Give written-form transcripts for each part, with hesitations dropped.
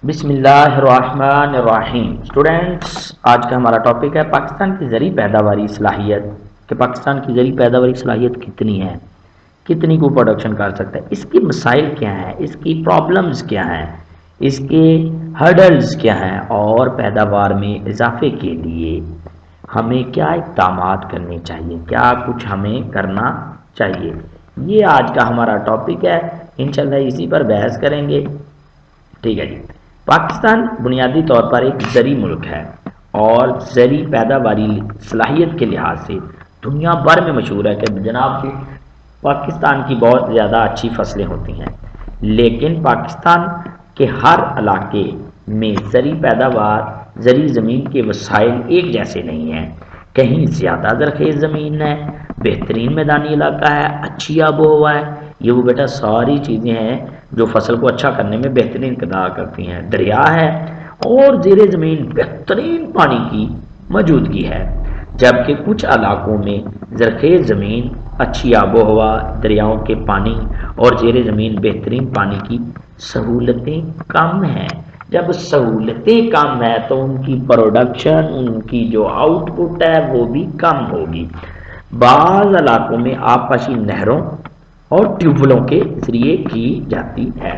بسم اللہ الرحمن الرحیم اسٹوڈینٹس، آج کا ہمارا ٹاپک ہے پاکستان کی زرعی پیداواری صلاحیت کہ پاکستان کی زرعی پیداواری صلاحیت کتنی ہے، کتنی کو پروڈکشن کر سکتا ہے، اس کی مسائل کیا ہیں، اس کی پرابلمز کیا ہیں، اس کے ہرڈلز کیا ہیں، اور پیداوار میں اضافے کے لیے ہمیں کیا اقدامات کرنے چاہیے، کیا کچھ ہمیں کرنا چاہیے۔ یہ آج کا ہمارا ٹاپک ہے، انشاءاللہ اسی پر بحث کریں گے۔ ٹھیک ہے جی۔ پاکستان بنیادی طور پر ایک زرعی ملک ہے اور زرعی پیداواری صلاحیت کے لحاظ سے دنیا بھر میں مشہور ہے کہ جناب کہ پاکستان کی بہت زیادہ اچھی فصلیں ہوتی ہیں، لیکن پاکستان کے ہر علاقے میں زرعی پیداوار، زرعی زمین کے وسائل ایک جیسے نہیں ہیں۔ کہیں زیادہ زرخیز زمین ہے، بہترین میدانی علاقہ ہے، اچھی آب و ہوا ہے، یہ وہ بیٹا ساری چیزیں ہیں جو فصل کو اچھا کرنے میں بہترین کردار کرتی ہیں۔ دریا ہے اور زیر زمین بہترین پانی کی موجودگی ہے، جبکہ کچھ علاقوں میں زرخیز زمین، اچھی آب و ہوا، دریاؤں کے پانی اور زیر زمین بہترین پانی کی سہولتیں کم ہیں۔ جب سہولتیں کم ہیں تو ان کی پروڈکشن، ان کی جو آؤٹ پٹ ہے وہ بھی کم ہوگی۔ بعض علاقوں میں آبپاشی نہروں اور ٹیوبولوں کے ذریعے کی جاتی ہے۔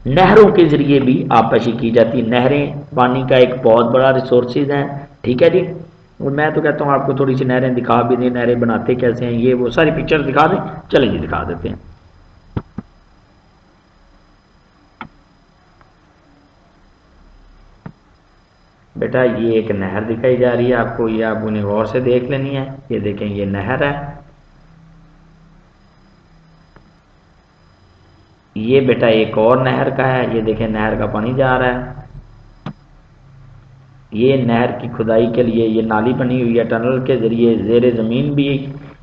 نہروں کے ذریعے بھی آبپاشی کی جاتی ہے۔ نہریں پانی کا ایک بہت بڑا ریسورسز ہیں، ٹھیک ہے جی۔ اور میں تو کہتا ہوں آپ کو تھوڑی سی نہریں دکھا بھی دیں، نہریں بناتے کیسے ہیں، یہ وہ ساری پکچر دکھا دیں، چلیں جی دکھا دیتے ہیں۔ بیٹا یہ ایک نہر دکھائی جا رہی ہے آپ کو، یہ آپ انہیں غور سے دیکھ لینی ہے۔ یہ دیکھیں یہ نہر ہے، یہ بیٹا ایک اور نہر کا ہے، یہ دیکھیں نہر کا پانی جا رہا ہے۔ یہ نہر کی کھدائی کے لیے یہ نالی بنی ہوئی ہے، ٹنل کے ذریعے زیر زمین بھی،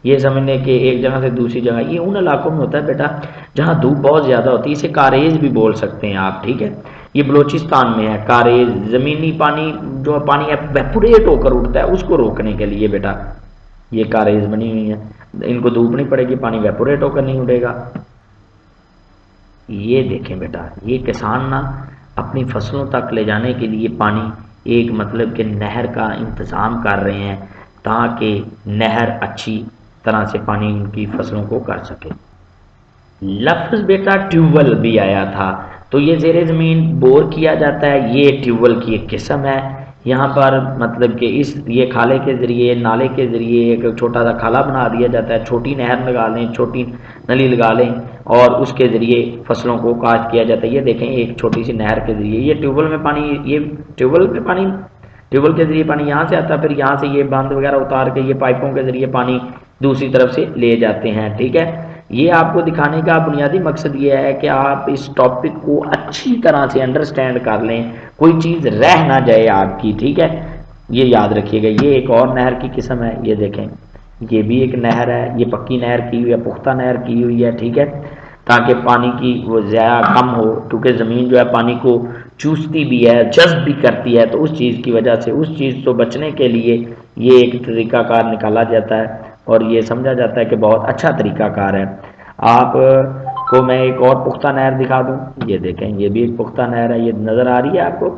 یہ سمجھنے کہ ایک جگہ سے دوسری جگہ، یہ ان علاقوں میں ہوتا ہے بیٹا جہاں دھوپ بہت زیادہ ہوتی ہے، اسے کاریز بھی بول سکتے ہیں آپ، ٹھیک ہے۔ یہ بلوچستان میں ہے کاریز، زمینی پانی جو پانی ایویپوریٹ ہو کر اٹھتا ہے اس کو روکنے کے لیے بیٹا یہ کاریز بنی ہوئی ہیں، ان کو دھوپ نہیں پڑے گی، پانی ایویپوریٹ ہو کر نہیں اڑے گا۔ یہ دیکھیں بیٹا یہ کسان نا اپنی فصلوں تک لے جانے کے لیے پانی ایک مطلب کہ نہر کا انتظام کر رہے ہیں تاکہ نہر اچھی طرح سے پانی ان کی فصلوں کو کر سکے۔ لفظ بیٹا ٹیوبل بھی آیا تھا، تو یہ زیر زمین بور کیا جاتا ہے، یہ ٹیوبل کی ایک قسم ہے۔ یہاں پر مطلب کہ یہ کھالے کے ذریعے، نالے کے ذریعے ایک چھوٹا سا کھالا بنا دیا جاتا ہے، چھوٹی نہر لگا لیں، چھوٹی نلی لگا لیں اور اس کے ذریعے فصلوں کو کاشت کیا جاتا ہے۔ یہ دیکھیں ایک چھوٹی سی نہر کے ذریعے یہ ٹیوبل میں پانی، یہ ٹیوبل میں پانی، ٹیوبل کے ذریعے پانی یہاں سے آتا ہے، پھر یہاں سے یہ بند وغیرہ اتار کے یہ پائپوں کے ذریعے پانی دوسری طرف سے لے جاتے ہیں، ٹھیک ہے۔ یہ آپ کو دکھانے کا بنیادی مقصد یہ ہے کہ آپ اس ٹاپک کو اچھی طرح سے انڈرسٹینڈ کر لیں، کوئی چیز رہ نہ جائے آپ کی، ٹھیک ہے۔ یہ یاد رکھیے گا۔ یہ ایک اور نہر کی قسم ہے، یہ دیکھیں یہ بھی ایک نہر ہے، یہ پکی نہر کی ہوئی ہے، پختہ نہر کی ہوئی ہے، ٹھیک ہے، تاکہ پانی کی وہ ضیاع کم ہو، کیونکہ زمین جو ہے پانی کو چوستی بھی ہے، جذب بھی کرتی ہے، تو اس چیز کی وجہ سے اس چیز سے بچنے کے لیے یہ ایک طریقہ کار نکالا جاتا ہے اور یہ سمجھا جاتا ہے کہ بہت اچھا طریقہ کار ہے۔ آپ کو میں ایک اور پختہ نہر دکھا دوں، یہ دیکھیں یہ بھی ایک پختہ نہر ہے، یہ نظر آ رہی ہے آپ کو۔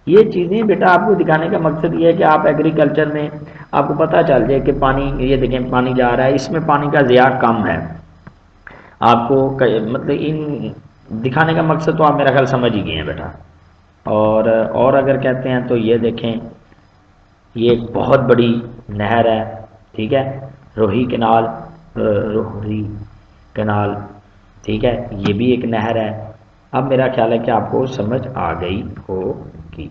یہ چیزیں بیٹا آپ کو دکھانے کا مقصد یہ ہے کہ آپ ایگریکلچر میں آپ کو پتہ چل جائے کہ پانی، یہ دیکھیں پانی جا رہا ہے، اس میں پانی کا ضیاع کم ہے۔ آپ کو مطلب ان دکھانے کا مقصد تو آپ میرا خیال سمجھ ہی گئے ہیں بیٹا۔ اور اگر کہتے ہیں تو یہ دیکھیں یہ ایک بہت بڑی نہر ہے، ٹھیک ہے، روہی کینال، روہری کینال، ٹھیک ہے، یہ بھی ایک نہر ہے۔ اب میرا خیال ہے کہ آپ کو سمجھ آ گئی ہوگی۔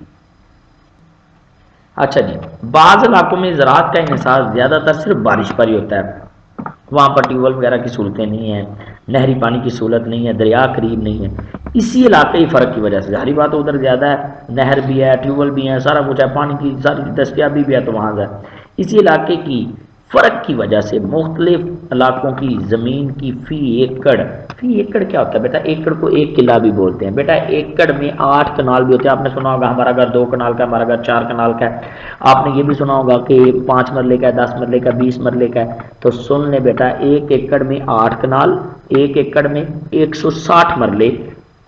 اچھا جی، بعض علاقوں میں زراعت کا انحصار زیادہ تر صرف بارش پر ہی ہوتا ہے، وہاں پر ٹیوب ویل وغیرہ کی سہولتیں نہیں ہیں، نہری پانی کی سہولت نہیں ہے، دریا قریب نہیں ہے، اسی علاقائی فرق کی وجہ سے ظاہری بات ادھر زیادہ ہے، نہر بھی ہے، ٹیوب ویل بھی ہیں، سارا کچھ ہے، پانی کی ساری دستیابی بھی ہے، تو وہاں ہے اسی علاقے کی فرق کی وجہ سے مختلف علاقوں کی زمین کی فی ایکڑ کیا ہوتا ہے بیٹا؟ ایکڑ کو ایک قلعہ بھی بولتے ہیں بیٹا۔ ایکڑ میں 8 کنال بھی ہوتے ہیں، آپ نے سنا ہوگا ہمارا گھر 2 کنال کا، ہمارا گھر 4 کنال کا ہے، آپ نے یہ بھی سنا ہوگا کہ 5 مرلے کا ہے، 10 مرلے کا، 20 مرلے کا ہے، تو سن لیں بیٹا 1 ایکڑ میں 8 کنال، 1 ایکڑ میں 160 مرلے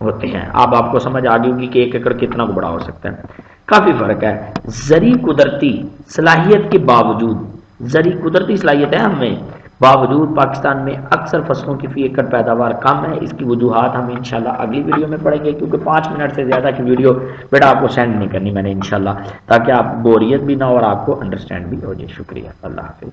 ہوتے ہیں. اب آپ کو سمجھ آ گئی ہوگی کہ 1 ایکڑ کتنا کو بڑا ہو سکتا ہے. کافی فرق ہے. زرعی قدرتی صلاحیت کے باوجود، زرعی قدرتی صلاحیت ہے ہمیں، باوجود پاکستان میں اکثر فصلوں کی فی ایکڑ پیداوار کم ہے. اس کی وجوہات ہم انشاءاللہ اگلی ویڈیو میں پڑھیں گے، کیونکہ 5 منٹ سے زیادہ کی ویڈیو بیٹا آپ کو سینڈ نہیں کرنی میں نے انشاءاللہ، تاکہ آپ بوریت بھی نہ ہو اور آپ کو انڈرسٹینڈ بھی ہو جائے. شکریہ. اللہ حافظ.